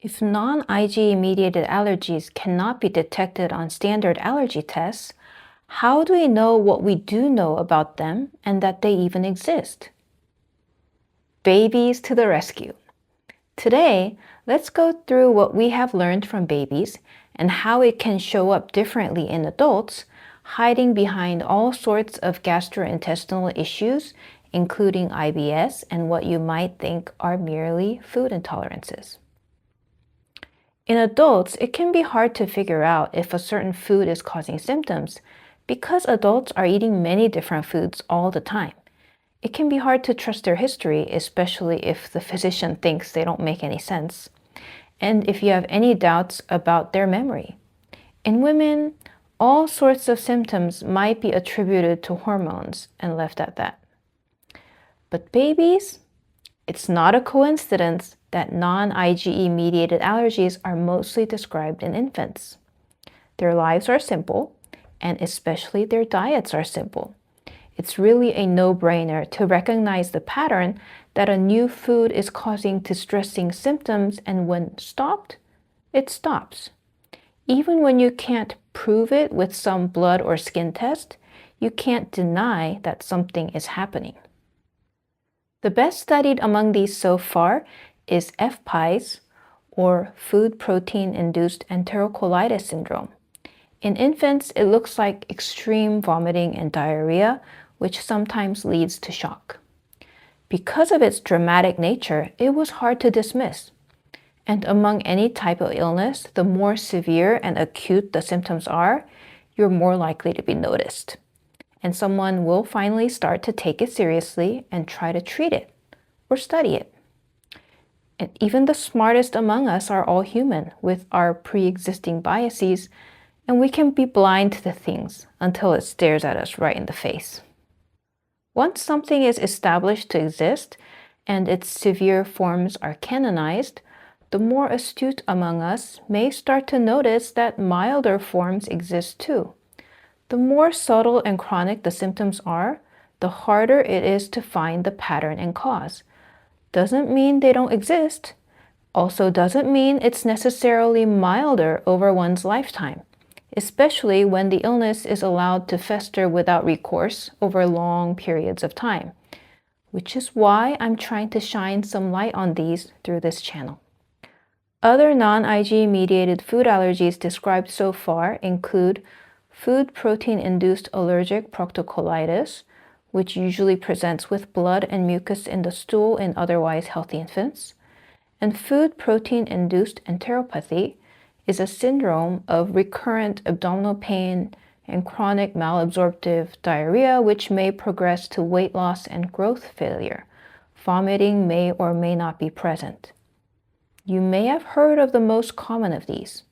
If non-IgE mediated allergies cannot be detected on standard allergy tests, how do we know what we do know about them and that they even exist? Babies to the rescue. Today, let's go through what we have learned from babies and how it can show up differently in adults, hiding behind all sorts of gastrointestinal issues, including IBS and what you might think are merely food intolerances. In adults, it can be hard to figure out if a certain food is causing symptoms because adults are eating many different foods all the time. It can be hard to trust their history, especially if the physician thinks they don't make any sense, and if you have any doubts about their memory. In women, all sorts of symptoms might be attributed to hormones and left at that. But babies? It's not a coincidence that non-IgE mediated allergies are mostly described in infants. Their lives are simple, and especially their diets are simple. It's really a no-brainer to recognize the pattern that a new food is causing distressing symptoms, and when stopped, it stops. Even when you can't prove it with some blood or skin test, you can't deny that something is happening. The best studied among these so far is FPIES, or Food Protein-Induced Enterocolitis Syndrome. In infants, it looks like extreme vomiting and diarrhea, which sometimes leads to shock. Because of its dramatic nature, it was hard to dismiss. And among any type of illness, the more severe and acute the symptoms are, you're more likely to be noticed. And someone will finally start to take it seriously and try to treat it or study it. And even the smartest among us are all human with our pre-existing biases, and we can be blind to the things until it stares at us right in the face. Once something is established to exist and its severe forms are canonized, the more astute among us may start to notice that milder forms exist too. The more subtle and chronic the symptoms are, the harder it is to find the pattern and cause. Doesn't mean they don't exist. Also doesn't mean it's necessarily milder over one's lifetime, especially when the illness is allowed to fester without recourse over long periods of time, which is why I'm trying to shine some light on these through this channel. Other non-IgE mediated food allergies described so far include food protein-induced allergic proctocolitis, which usually presents with blood and mucus in the stool in otherwise healthy infants, and food protein-induced enteropathy is a syndrome of recurrent abdominal pain and chronic malabsorptive diarrhea, which may progress to weight loss and growth failure. Vomiting may or may not be present. You may have heard of the most common of these,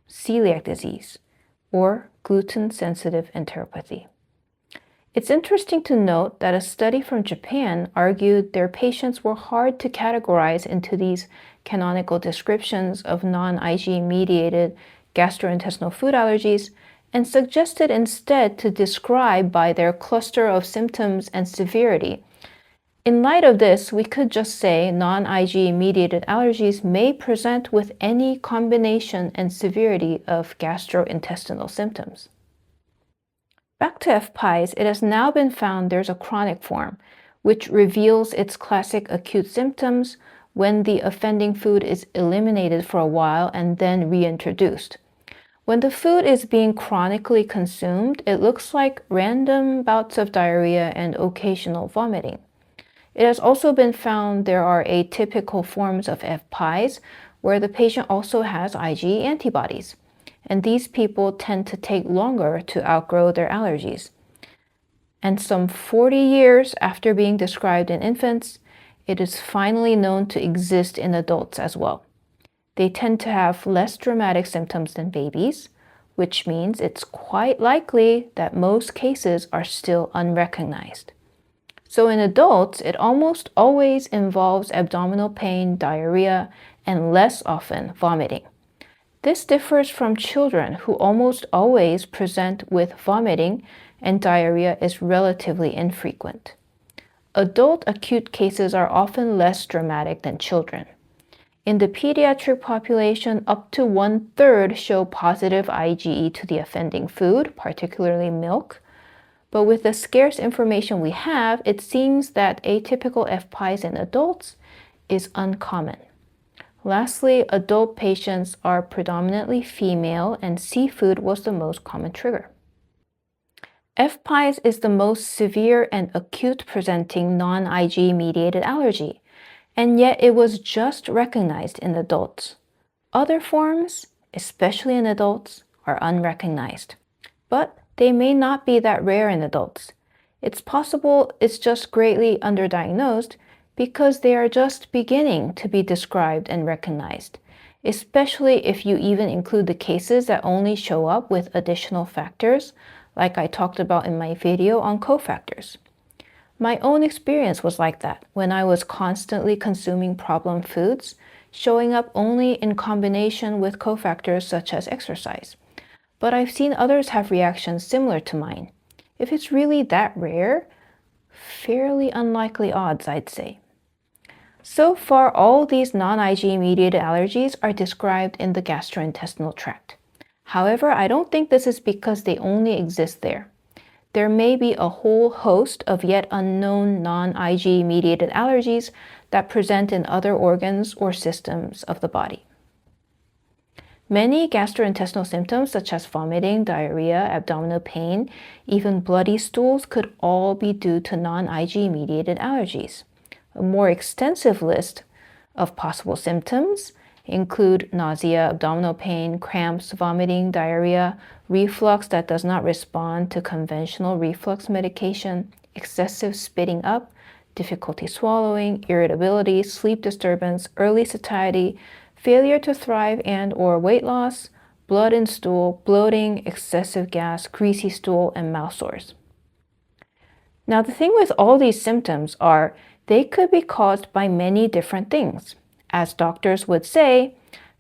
celiac disease, or gluten-sensitive enteropathy. It's interesting to note that a study from Japan argued their patients were hard to categorize into these canonical descriptions of non-IgE mediated gastrointestinal food allergies and suggested instead to describe by their cluster of symptoms and severity. In light of this, we could just say non-IgE mediated allergies may present with any combination and severity of gastrointestinal symptoms. Back to FPIES, it has now been found there's a chronic form, which reveals its classic acute symptoms when the offending food is eliminated for a while and then reintroduced. When the food is being chronically consumed, it looks like random bouts of diarrhea and occasional vomiting. It has also been found there are atypical forms of FPIES where the patient also has IgE antibodies, and these people tend to take longer to outgrow their allergies. And some 40 years after being described in infants, it is finally known to exist in adults as well. They tend to have less dramatic symptoms than babies, which means it's quite likely that most cases are still unrecognized. So in adults, it almost always involves abdominal pain, diarrhea, and less often vomiting. This differs from children who almost always present with vomiting and diarrhea is relatively infrequent. Adult acute cases are often less dramatic than children. In the pediatric population, up to 1/3 show positive IgE to the offending food, particularly milk. But with the scarce information we have, it seems that atypical FPIES in adults is uncommon. Lastly, adult patients are predominantly female, and seafood was the most common trigger. FPIES is the most severe and acute presenting non-IgE mediated allergy, and yet it was just recognized in adults. Other forms, especially in adults, are unrecognized. But they may not be that rare in adults. It's possible it's just greatly underdiagnosed because they are just beginning to be described and recognized, especially if you even include the cases that only show up with additional factors, like I talked about in my video on cofactors. My own experience was like that when I was constantly consuming problem foods, showing up only in combination with cofactors such as exercise. But I've seen others have reactions similar to mine. If it's really that rare, fairly unlikely odds, I'd say. So far, all these non-IgE mediated allergies are described in the gastrointestinal tract. However, I don't think this is because they only exist there. There may be a whole host of yet unknown non-IgE mediated allergies that present in other organs or systems of the body. Many gastrointestinal symptoms such as vomiting, diarrhea, abdominal pain, even bloody stools could all be due to non-IgE mediated allergies. A more extensive list of possible symptoms include nausea, abdominal pain, cramps, vomiting, diarrhea, reflux that does not respond to conventional reflux medication, excessive spitting up, difficulty swallowing, irritability, sleep disturbance, early satiety, failure to thrive and/or weight loss, blood in stool, bloating, excessive gas, greasy stool, and mouth sores. Now, the thing with all these symptoms are they could be caused by many different things. As doctors would say,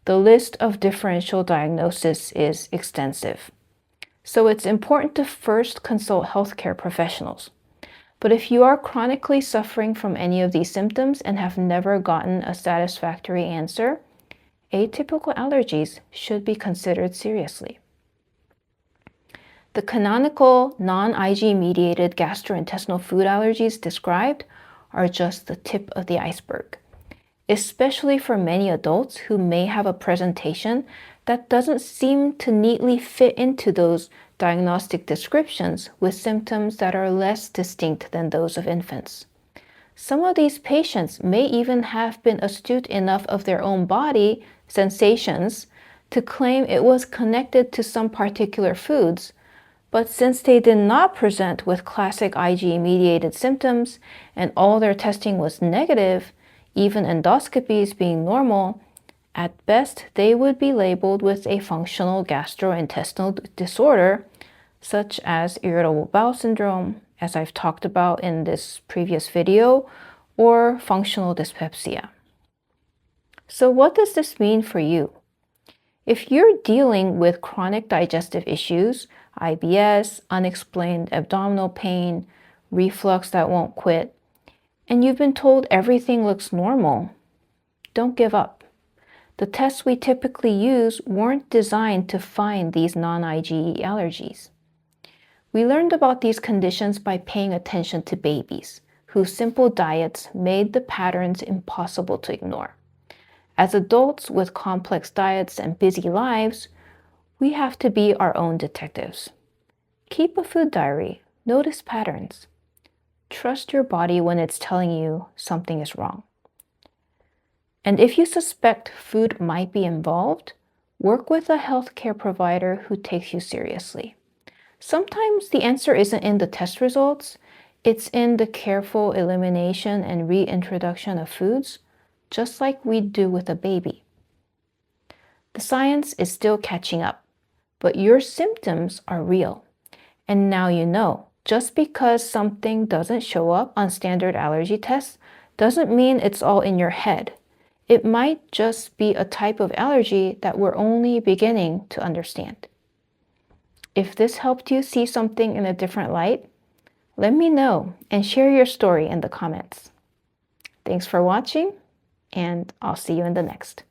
the list of differential diagnosis is extensive. So it's important to first consult healthcare professionals. But if you are chronically suffering from any of these symptoms and have never gotten a satisfactory answer, atypical allergies should be considered seriously. The canonical non-IgE mediated gastrointestinal food allergies described are just the tip of the iceberg, especially for many adults who may have a presentation that doesn't seem to neatly fit into those diagnostic descriptions with symptoms that are less distinct than those of infants. Some of these patients may even have been astute enough of their own body sensations to claim it was connected to some particular foods, but since they did not present with classic IgE-mediated symptoms and all their testing was negative, even endoscopies being normal, at best they would be labeled with a functional gastrointestinal disorder such as irritable bowel syndrome, as I've talked about in this previous video, or functional dyspepsia. So what does this mean for you? If you're dealing with chronic digestive issues, IBS, unexplained abdominal pain, reflux that won't quit, and you've been told everything looks normal, don't give up. The tests we typically use weren't designed to find these non-IgE allergies. We learned about these conditions by paying attention to babies, whose simple diets made the patterns impossible to ignore. As adults with complex diets and busy lives, we have to be our own detectives. Keep a food diary, notice patterns. Trust your body when it's telling you something is wrong. And if you suspect food might be involved, work with a healthcare provider who takes you seriously. Sometimes the answer isn't in the test results, it's in the careful elimination and reintroduction of foods, just like we do with a baby. The science is still catching up, but your symptoms are real. And now you know, just because something doesn't show up on standard allergy tests doesn't mean it's all in your head. It might just be a type of allergy that we're only beginning to understand. If this helped you see something in a different light, let me know and share your story in the comments. Thanks for watching, and I'll see you in the next.